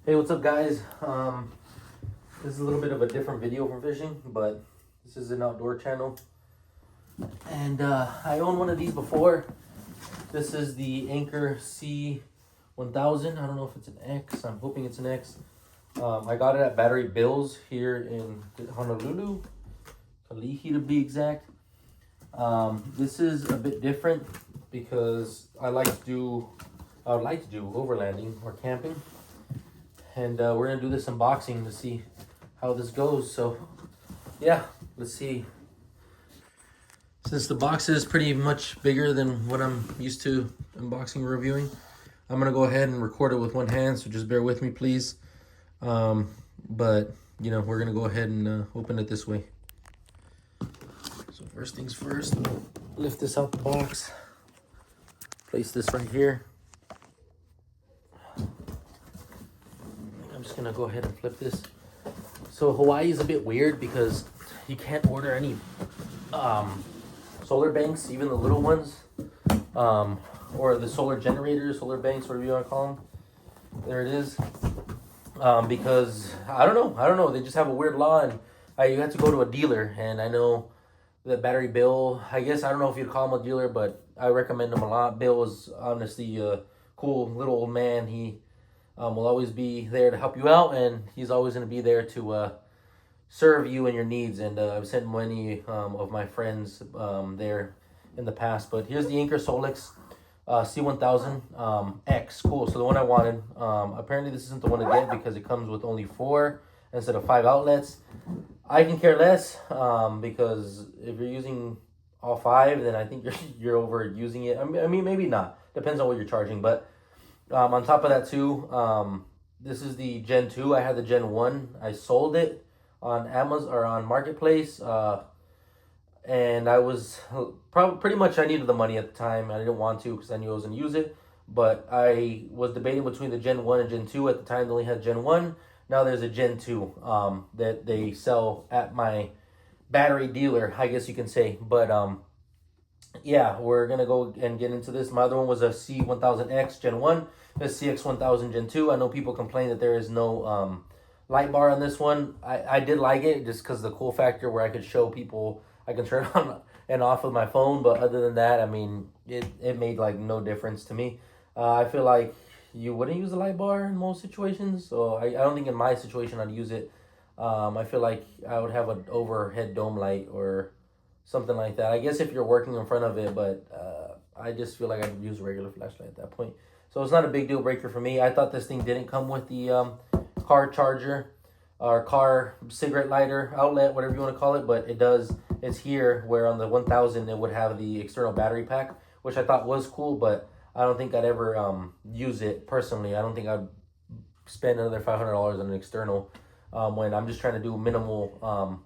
Hey, what's up, guys? This is a little bit of a different video from fishing, but this is an outdoor channel. And I owned one of these before. This is the Anker C1000. I don't know if it's an X. I'm hoping it's an X. I got it at Battery Bills here in Honolulu, Kalihi to be exact. This is a bit different because I would like to do overlanding or camping. And we're gonna do this unboxing to see how this goes. So yeah, let's see. Since the box is pretty much bigger than what I'm used to unboxing reviewing, I'm gonna go ahead and record it with one hand, so just bear with me, please. But you know, we're gonna go ahead and open it this way. So first things first, we'll lift this out the box, place this right here. I'm just gonna go ahead and flip this. So Hawaii is a bit weird because you can't order any solar banks, even the little ones, or the solar generators, solar banks, whatever you want to call them. There it is. Because I don't know. They just have a weird law, and you have to go to a dealer. And I know that Battery Bill, I guess, I don't know if you'd call him a dealer, but I recommend him a lot. Bill is honestly a cool little old man. He will always be there to help you out, and he's always going to be there to serve you and your needs. And I've sent many of my friends there in the past. But here's the Anker SOLIX C1000X. Cool. So the one I wanted. Apparently this isn't the one to get because it comes with only 4 instead of 5 outlets. I can care less because if you're using all 5, then I think you're overusing it. I mean, maybe not. Depends on what you're charging. But on top of that too, this is the Gen 2. I had the Gen 1. I sold it on Amazon or on Marketplace. And I was pretty much, I needed the money at the time. I didn't want to because I knew I was going to use it. But I was debating between the Gen 1 and Gen 2. At the time, they only had Gen 1. Now there's a Gen 2 that they sell at my battery dealer, I guess you can say. But yeah, we're going to go and get into this. My other one was a C1000X Gen 1. This CX1000 Gen 2. I know people complain that there is no light bar on this one. I did like it just because the cool factor where I could show people, I can turn on and off with my phone. But other than that, I mean, it made like no difference to me. I feel like you wouldn't use a light bar in most situations. So I don't think in my situation I'd use it. I feel like I would have an overhead dome light or something like that. I guess if you're working in front of it, but I just feel like I'd use a regular flashlight at that point. So it's not a big deal breaker for me. I thought this thing didn't come with the car charger or car cigarette lighter outlet, whatever you want to call it, but it does. It's here, where on the 1000 it would have the external battery pack, which I thought was cool, but I don't think I'd ever use it personally. I don't think I'd spend another $500 on an external when I'm just trying to do minimal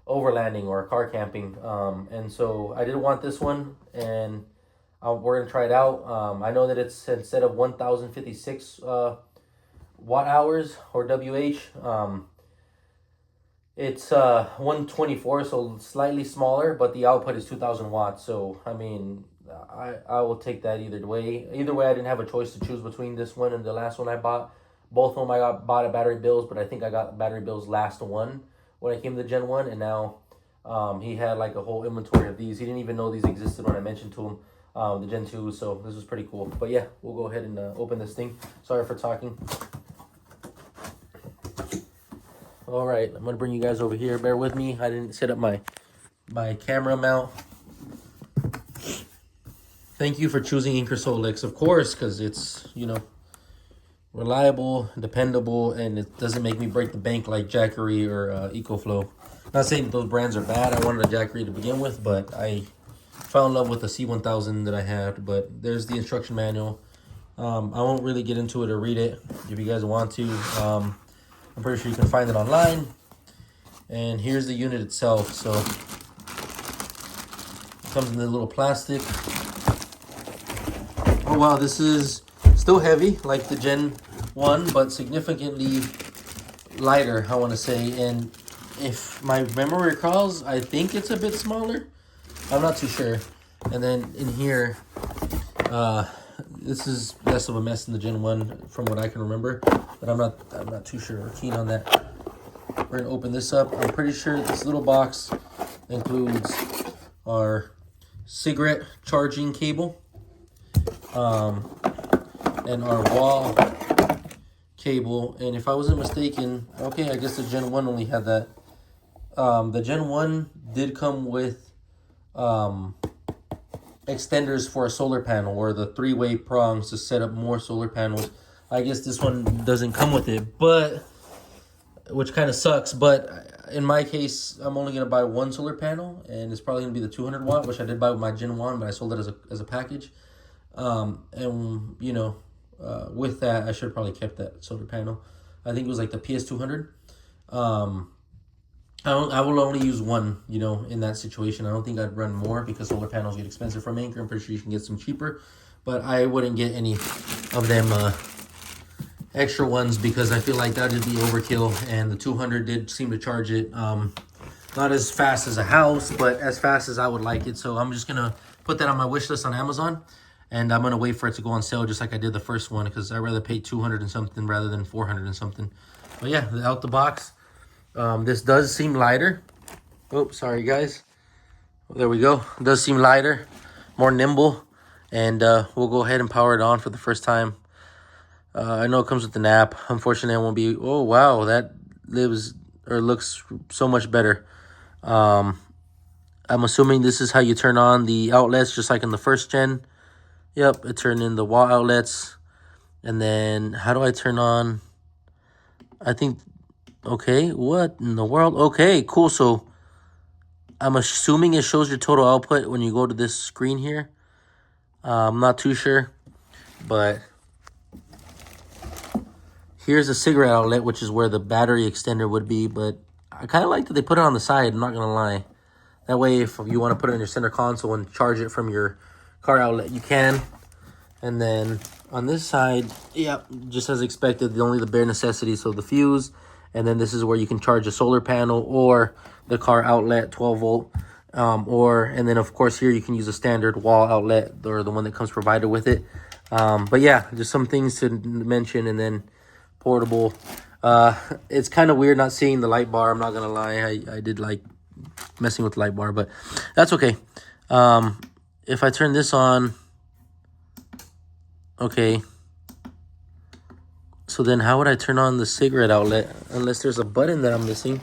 overlanding or car camping. And so I didn't want this one, and we're going to try it out. I know that it's, instead of 1056 watt hours or WH, it's 124, so slightly smaller, but the output is 2000 watts. So I mean, I will take that either way. Either way, I didn't have a choice to choose between this one and the last one I bought. Both of them I bought at Battery Bills, but I think I got Battery Bills' last one when I came to the Gen 1, and now he had like a whole inventory of these. He didn't even know these existed when I mentioned to him the Gen 2, so this was pretty cool. But yeah, we'll go ahead and open this thing. Sorry for talking. All right, I'm gonna bring you guys over here. Bear with me. I didn't set up my camera mount. Thank you for choosing Anker SOLIX, of course, because it's, you know, reliable, dependable, and it doesn't make me break the bank like Jackery or EcoFlow. Not saying those brands are bad. I wanted a Jackery to begin with, but I fell in love with the C1000 that I had. But there's the instruction manual. I won't really get into it or read it if you guys want to. I'm pretty sure you can find it online. And here's the unit itself. So it comes in the little plastic. Oh wow, this is still heavy like the Gen 1, but significantly lighter, I want to say. And if my memory recalls, I think it's a bit smaller. I'm not too sure. And then in here, this is less of a mess than the Gen 1 from what I can remember, but I'm not too sure or keen on that. We're gonna open this up. I'm pretty sure this little box includes our cigarette charging cable, and our wall cable. And if I wasn't mistaken, okay, I guess the Gen 1 only had that. The Gen 1 did come with extenders for a solar panel, or the 3-way prongs to set up more solar panels. I guess this one doesn't come with it, but which kind of sucks. But in my case, I'm only gonna buy one solar panel, and it's probably gonna be the 200 watt, which I did buy with my Gen 1, but I sold it as a package. And you know, with that, I should have probably kept that solar panel. I think it was like the PS200. I will only use one, you know, in that situation. I don't think I'd run more because solar panels get expensive from Anker. I'm pretty sure you can get some cheaper, but I wouldn't get any of them extra ones because I feel like that would be overkill. And the 200 did seem to charge it not as fast as a house, but as fast as I would like it. So I'm just gonna put that on my wish list on Amazon, and I'm gonna wait for it to go on sale just like I did the first one, because I'd rather pay 200 and something rather than 400 and something. But yeah, out the box. This does seem lighter. Oh, sorry guys. There we go. It does seem lighter, more nimble, and we'll go ahead and power it on for the first time. I know it comes with an app. Unfortunately, I won't be. Oh wow, that looks so much better. I'm assuming this is how you turn on the outlets, just like in the first gen. Yep, it turned in the wall outlets, and then how do I turn on? I think. Okay, what in the world? Okay, cool. So I'm assuming it shows your total output when you go to this screen here. I'm not too sure, but here's a cigarette outlet, which is where the battery extender would be. But I kind of like that they put it on the side, I'm not gonna lie. That way, if you want to put it in your center console and charge it from your car outlet, you can. And then on this side, yeah, just as expected, only the bare necessities, so the fuse. And then this is where you can charge a solar panel or the car outlet, 12 volt. And then of course here you can use a standard wall outlet or the one that comes provided with it. But yeah, just some things to mention. And then portable. It's kind of weird not seeing the light bar. I'm not gonna lie. I did like messing with the light bar, but that's okay. If I turn this on, okay. So then how would I turn on the cigarette outlet? Unless there's a button that I'm missing.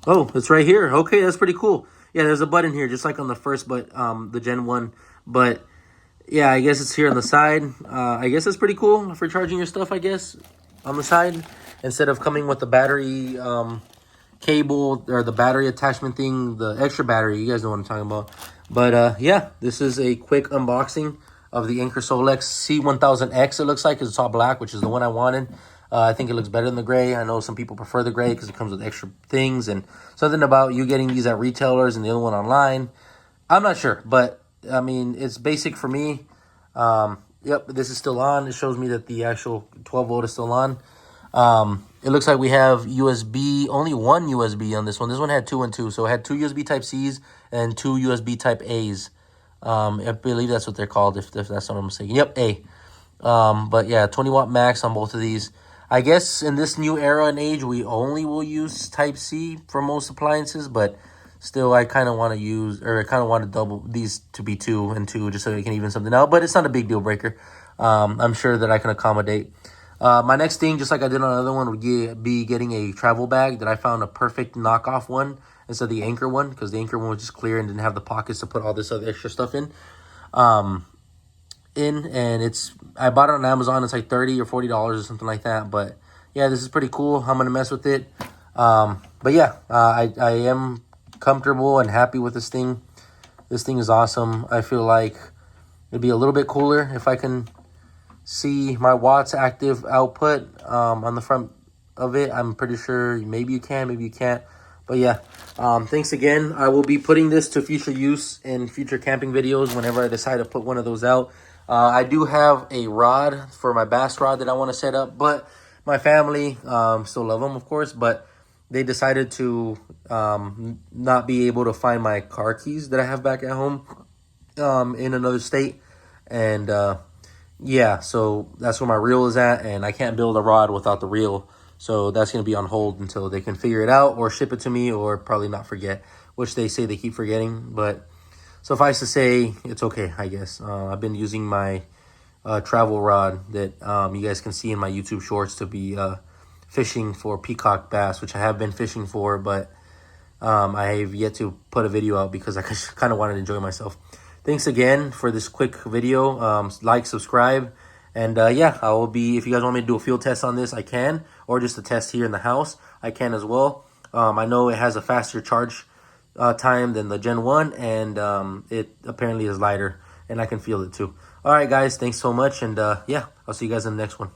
Oh, it's right here. Okay, that's pretty cool. Yeah, there's a button here, just like on the first, but the Gen 1. But yeah, I guess it's here on the side. I guess it's pretty cool for charging your stuff, I guess, on the side. Instead of coming with the battery cable or the battery attachment thing, the extra battery. You guys know what I'm talking about. But yeah, this is a quick unboxing of the Anker SOLIX C1000X, it looks like, because it's all black, which is the one I wanted. I think it looks better than the gray. I know some people prefer the gray because it comes with extra things, and something about you getting these at retailers and the other one online. I'm not sure, but I mean, it's basic for me. Yep, this is still on. It shows me that the actual 12 volt is still on. It looks like we have USB, only one USB on this one. This one had 2 and 2, so it had 2 USB Type-Cs and 2 USB Type-As. I believe that's what they're called, if that's what I'm saying. Yep, A. But yeah, 20 watt max on both of these. I guess in this new era and age, we only will use Type-C for most appliances, but still, I kind of want to use, or I kind of want to double these to be 2 and 2, just so we can even something out. But it's not a big deal breaker. I'm sure that I can accommodate. My next thing, just like I did on another one, would be getting a travel bag that I found a perfect knockoff one instead of the Anker one, because the Anker one was just clear and didn't have the pockets to put all this other extra stuff in. And I bought it on Amazon. It's like $30 or $40 or something like that. But yeah, this is pretty cool. I'm gonna mess with it. But yeah, I am comfortable and happy with this thing. This thing is awesome. I feel like it'd be a little bit cooler if I can see my watts active output on the front of it. I'm pretty sure maybe you can, maybe you can't. But yeah, thanks again. I will be putting this to future use in future camping videos whenever I decide to put one of those out. I do have a rod for my bass rod that I want to set up, but my family still love them, of course, but they decided to not be able to find my car keys that I have back at home. in another state. And yeah, so that's where my reel is at, and I can't build a rod without the reel. So that's going to be on hold until they can figure it out or ship it to me, or probably not forget, which they say they keep forgetting. But suffice to say, it's okay, I guess. I've been using my travel rod that you guys can see in my YouTube shorts to be fishing for peacock bass, which I have been fishing for, but I have yet to put a video out because I kind of wanted to enjoy myself. Thanks again for this quick video. Like, subscribe, and yeah, I will be, if you guys want me to do a field test on this, I can, or just a test here in the house, I can as well. I know it has a faster charge time than the Gen 1, and it apparently is lighter, and I can feel it too. All right, guys, thanks so much, and yeah, I'll see you guys in the next one.